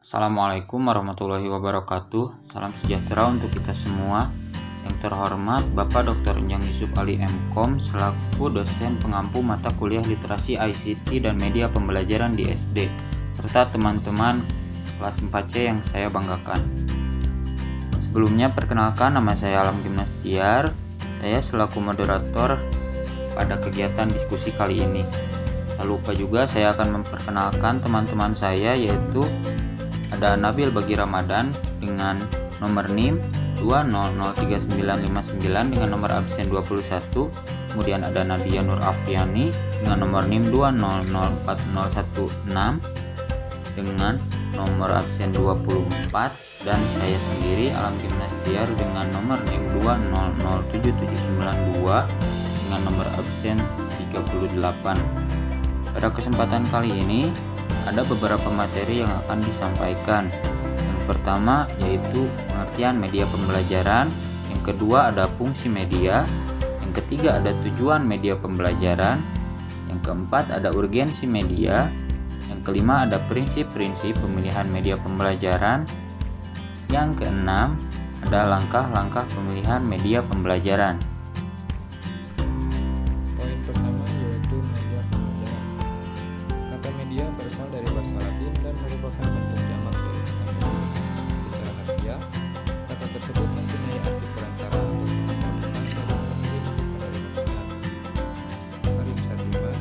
Assalamualaikum warahmatullahi wabarakatuh. Salam sejahtera untuk kita semua. Yang terhormat Bapak Dr. Enjang Yusuf Ali MKom selaku dosen pengampu mata kuliah literasi ICT dan media pembelajaran di SD, serta teman-teman kelas 4C yang saya banggakan. Sebelumnya perkenalkan, nama saya Alam Gimnastiar. Saya selaku moderator pada kegiatan diskusi kali ini. Tak lupa juga saya akan memperkenalkan teman-teman saya, yaitu ada Nabil Bagi Ramadan dengan nomor NIM 2003959 dengan nomor absen 21. Kemudian ada Nadia Nur Afriani dengan nomor NIM 2004016 dengan nomor absen 24, dan saya sendiri Alam Gimnastiar dengan nomor NIM 2007792 dengan nomor absen 38. Pada kesempatan kali ini ada beberapa materi yang akan disampaikan. Yang pertama yaitu pengertian media pembelajaran, yang kedua ada fungsi media, yang ketiga ada tujuan media pembelajaran, yang keempat ada urgensi media, yang kelima ada prinsip-prinsip pemilihan media pembelajaran, yang keenam ada langkah-langkah pemilihan media pembelajaran. Poin pertama yaitu media pembelajaran. Kata media berasal dari bahasa Latin dan merupakan bentuk jamak dari kata media. Secara harfiah, kata tersebut mempunyai arti perantara atau pengantar pesan dari pengirim kepada pesan. Arif Sardiman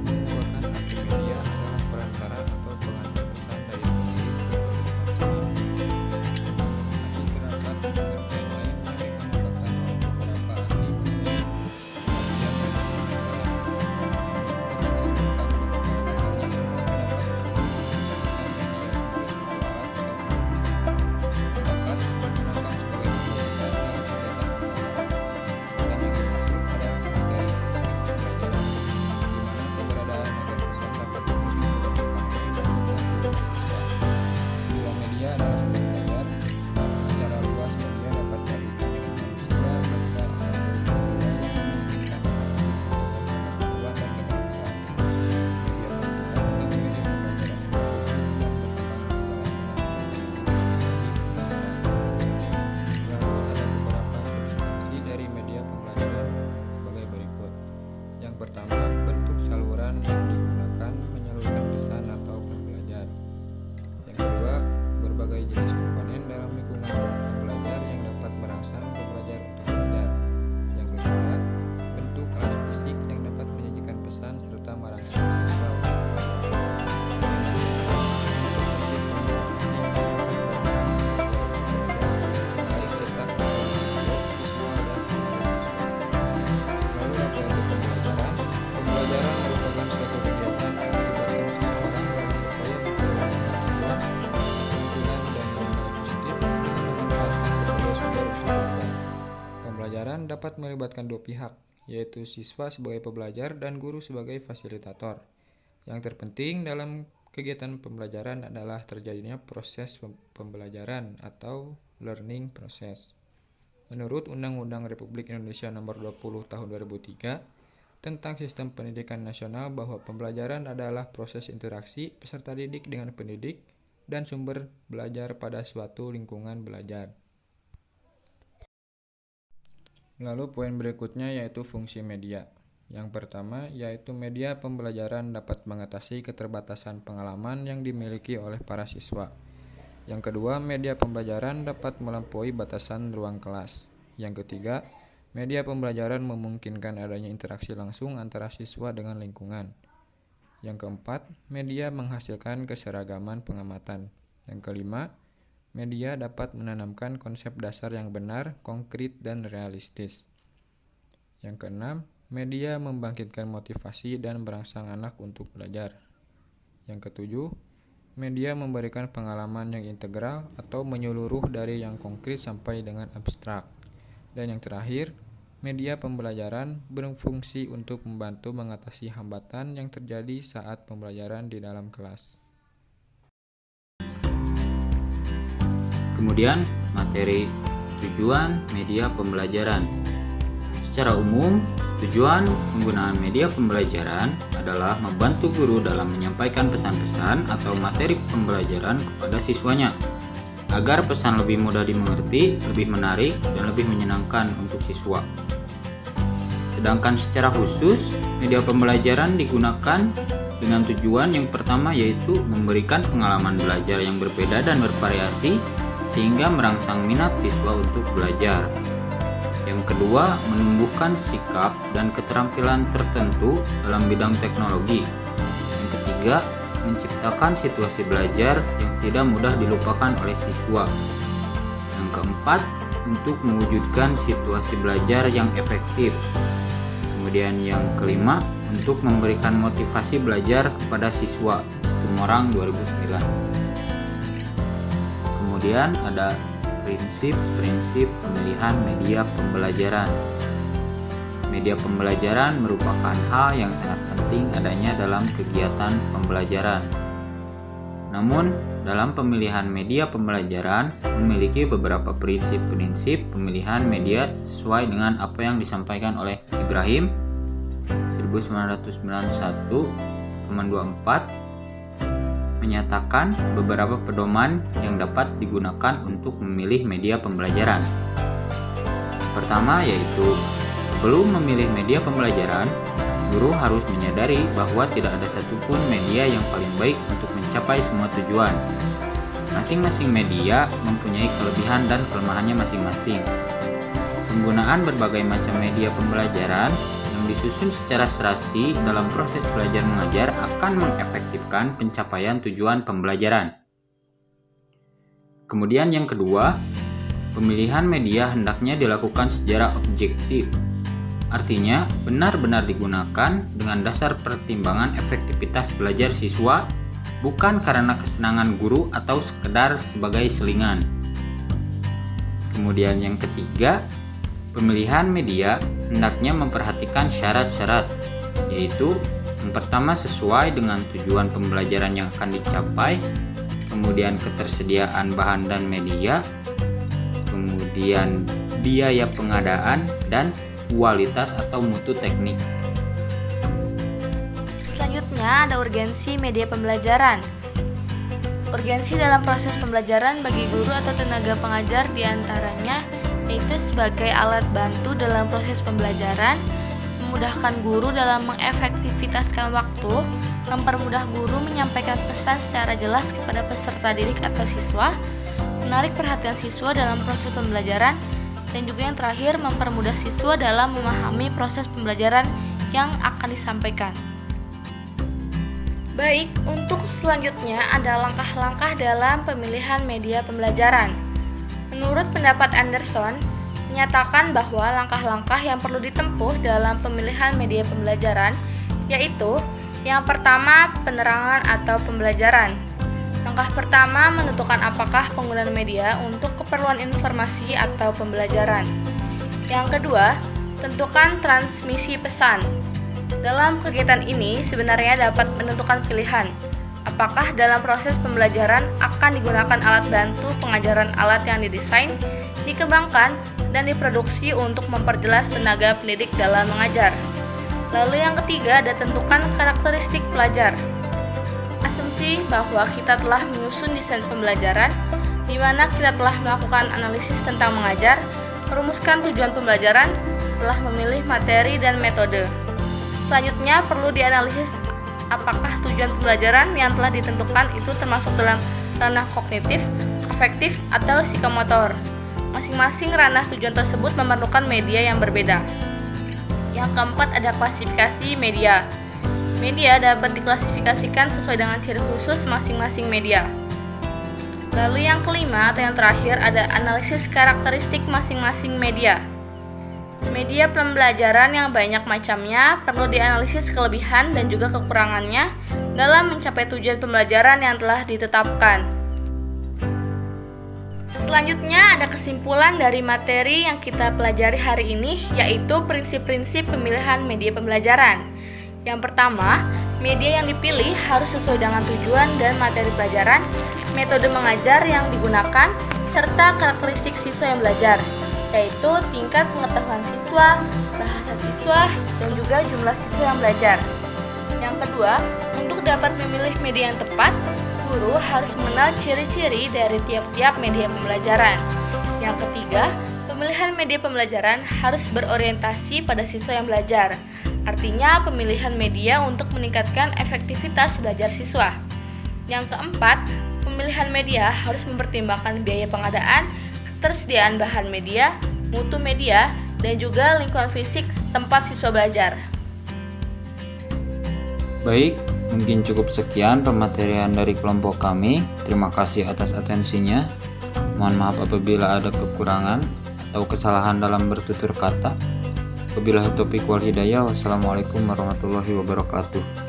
merupakan arti media adalah perantara atau pengantar pesan dari pengirim ke penerima pesan. Masih terdapat pengertian lain yang dikemukakan oleh beberapa ahli mengenai pengertian media pembelajaran. Dasarnya semua pendapat tersebut mengkhususkan media sebagai suatu alat atau teknis dapat dipergunakan sebagai pembawa pesan dalam kegiatan pembelajaran. Pesan yang dimaksud pada materi pembelajaran, di mana keberadaan agar pesan dapat dimengerti dan dipakai dan dimengerti oleh siswa. Bila media adalah sumber belajar, maka secara luas media dapat diartikan dengan manusia, benda, atau peristiwa yang memungkinkan orang untuk mengembangkan pengetahuan dan keterampilan. Media pendidikan atau media pembelajaran bertumbuh dan berkembang seimbang dengan perkembangan zaman. Lalu ada beberapa substansi dari media pembelajaran sebagai berikut. Yang pertama, bentuk saluran yang digunakan menyalurkan pesan atau pembelajar. Yang kedua, berbagai jenis komponen dalam lingkungan pembelajar yang dapat merangsang pembelajar untuk belajar. Yang ketiga, bentuk alat fisik yang dapat menyajikan pesan serta merangsang siswa untuk belajar. Yang keempat, bentuk komunikasi yang dapat merangsang pembelajar, baik cetak maupun audio, visual, dan audiovisual. Lalu apa itu pembelajaran? Pembelajaran merupakan suatu kegiatan yang melibatkan seseorang dalam upaya memperoleh pengetahuan, keterampilan, dan nilai positif dengan memanfaatkan berbagai sumber untuk belajar. Pembelajaran dapat melibatkan dua pihak, yaitu siswa sebagai pembelajar dan guru sebagai fasilitator. Yang terpenting dalam kegiatan pembelajaran adalah terjadinya proses pembelajaran atau learning process. Menurut Undang-Undang Republik Indonesia Nomor 20 Tahun 2003 tentang Sistem Pendidikan Nasional, bahwa pembelajaran adalah proses interaksi peserta didik dengan pendidik dan sumber belajar pada suatu lingkungan belajar. Lalu poin berikutnya yaitu fungsi media. Yang pertama yaitu media pembelajaran dapat mengatasi keterbatasan pengalaman yang dimiliki oleh para siswa. Yang kedua, media pembelajaran dapat melampaui batasan ruang kelas. Yang ketiga, media pembelajaran memungkinkan adanya interaksi langsung antara siswa dengan lingkungan. Yang keempat, media menghasilkan keseragaman pengamatan. Yang kelima, media dapat menanamkan konsep dasar yang benar, konkret, dan realistis. Yang keenam, media membangkitkan motivasi dan merangsang anak untuk belajar. Yang ketujuh, media memberikan pengalaman yang integral atau menyeluruh dari yang konkret sampai dengan abstrak. Dan yang terakhir, media pembelajaran berfungsi untuk membantu mengatasi hambatan yang terjadi saat pembelajaran di dalam kelas. Kemudian, materi tujuan media pembelajaran. Secara umum, tujuan penggunaan media pembelajaran adalah membantu guru dalam menyampaikan pesan-pesan atau materi pembelajaran kepada siswanya, agar pesan lebih mudah dimengerti, lebih menarik, dan lebih menyenangkan untuk siswa. Sedangkan secara khusus, media pembelajaran digunakan dengan tujuan yang pertama yaitu memberikan pengalaman belajar yang berbeda dan bervariasi sehingga merangsang minat siswa untuk belajar. Yang kedua, menumbuhkan sikap dan keterampilan tertentu dalam bidang teknologi. Yang ketiga, menciptakan situasi belajar yang tidak mudah dilupakan oleh siswa. Yang keempat, untuk mewujudkan situasi belajar yang efektif. Kemudian yang kelima, untuk memberikan motivasi belajar kepada siswa. Setumorang 2009. Kemudian ada prinsip-prinsip pemilihan media pembelajaran. Media pembelajaran merupakan hal yang sangat penting adanya dalam kegiatan pembelajaran. Namun, dalam pemilihan media pembelajaran memiliki beberapa prinsip-prinsip pemilihan media sesuai dengan apa yang disampaikan oleh Ibrahim 1991 teman 24 menyatakan beberapa pedoman yang dapat digunakan untuk memilih media pembelajaran. Pertama yaitu, sebelum memilih media pembelajaran, guru harus menyadari bahwa tidak ada satupun media yang paling baik untuk mencapai semua tujuan. Masing-masing media mempunyai kelebihan dan kelemahannya masing-masing. Penggunaan berbagai macam media pembelajaran yang disusun secara serasi dalam proses belajar mengajar akan mengefektifkan pencapaian tujuan pembelajaran. Kemudian yang kedua, pemilihan media hendaknya dilakukan secara objektif. Artinya, benar-benar digunakan dengan dasar pertimbangan efektivitas belajar siswa, bukan karena kesenangan guru atau sekedar sebagai selingan. Kemudian yang ketiga, pemilihan media hendaknya memperhatikan syarat-syarat, yaitu yang pertama sesuai dengan tujuan pembelajaran yang akan dicapai, kemudian ketersediaan bahan dan media, kemudian biaya pengadaan, dan kualitas atau mutu teknik. Selanjutnya ada urgensi media pembelajaran. Urgensi dalam proses pembelajaran bagi guru atau tenaga pengajar diantaranya yaitu sebagai alat bantu dalam proses pembelajaran, memudahkan guru dalam mengefektivitaskan waktu, mempermudah guru menyampaikan pesan secara jelas kepada peserta didik atau siswa, menarik perhatian siswa dalam proses pembelajaran, dan juga yang terakhir mempermudah siswa dalam memahami proses pembelajaran yang akan disampaikan. Baik, untuk selanjutnya ada langkah-langkah dalam pemilihan media pembelajaran. Menurut pendapat Anderson, menyatakan bahwa langkah-langkah yang perlu ditempuh dalam pemilihan media pembelajaran yaitu yang pertama, penerangan atau pembelajaran. Langkah pertama, menentukan apakah penggunaan media untuk keperluan informasi atau pembelajaran. Yang kedua, tentukan transmisi pesan. Dalam kegiatan ini sebenarnya dapat menentukan pilihan apakah dalam proses pembelajaran akan digunakan alat bantu pengajaran alat yang didesain, dikembangkan, dan diproduksi untuk memperjelas tenaga pendidik dalam mengajar. Lalu yang ketiga ada tentukan karakteristik pelajar. Asumsi bahwa kita telah menyusun desain pembelajaran, di mana kita telah melakukan analisis tentang mengajar, merumuskan tujuan pembelajaran, telah memilih materi dan metode. Selanjutnya perlu dianalisis apakah tujuan pembelajaran yang telah ditentukan itu termasuk dalam ranah kognitif, afektif, atau psikomotor. Masing-masing ranah tujuan tersebut memerlukan media yang berbeda. Yang keempat ada klasifikasi media. Media dapat diklasifikasikan sesuai dengan ciri khusus masing-masing media. Lalu yang kelima atau yang terakhir ada analisis karakteristik masing-masing media. Media pembelajaran yang banyak macamnya perlu dianalisis kelebihan dan juga kekurangannya dalam mencapai tujuan pembelajaran yang telah ditetapkan. Selanjutnya ada kesimpulan dari materi yang kita pelajari hari ini, yaitu prinsip-prinsip pemilihan media pembelajaran. Yang pertama, media yang dipilih harus sesuai dengan tujuan dan materi pelajaran, metode mengajar yang digunakan, serta karakteristik siswa yang belajar. yaitu tingkat pengetahuan siswa, bahasa siswa, dan juga jumlah siswa yang belajar. Yang kedua, untuk dapat memilih media yang tepat, guru harus mengenal ciri-ciri dari tiap-tiap media pembelajaran. Yang ketiga, pemilihan media pembelajaran harus berorientasi pada siswa yang belajar. Artinya, pemilihan media untuk meningkatkan efektivitas belajar siswa. Yang keempat, pemilihan media harus mempertimbangkan biaya pengadaan, ketersediaan bahan media, mutu media, dan juga lingkungan fisik tempat siswa belajar. Baik, mungkin cukup sekian pematerian dari kelompok kami. Terima kasih atas atensinya. Mohon maaf apabila ada kekurangan atau kesalahan dalam bertutur kata. Wabillahi taufiq wal hidayah. Wassalamualaikum warahmatullahi wabarakatuh.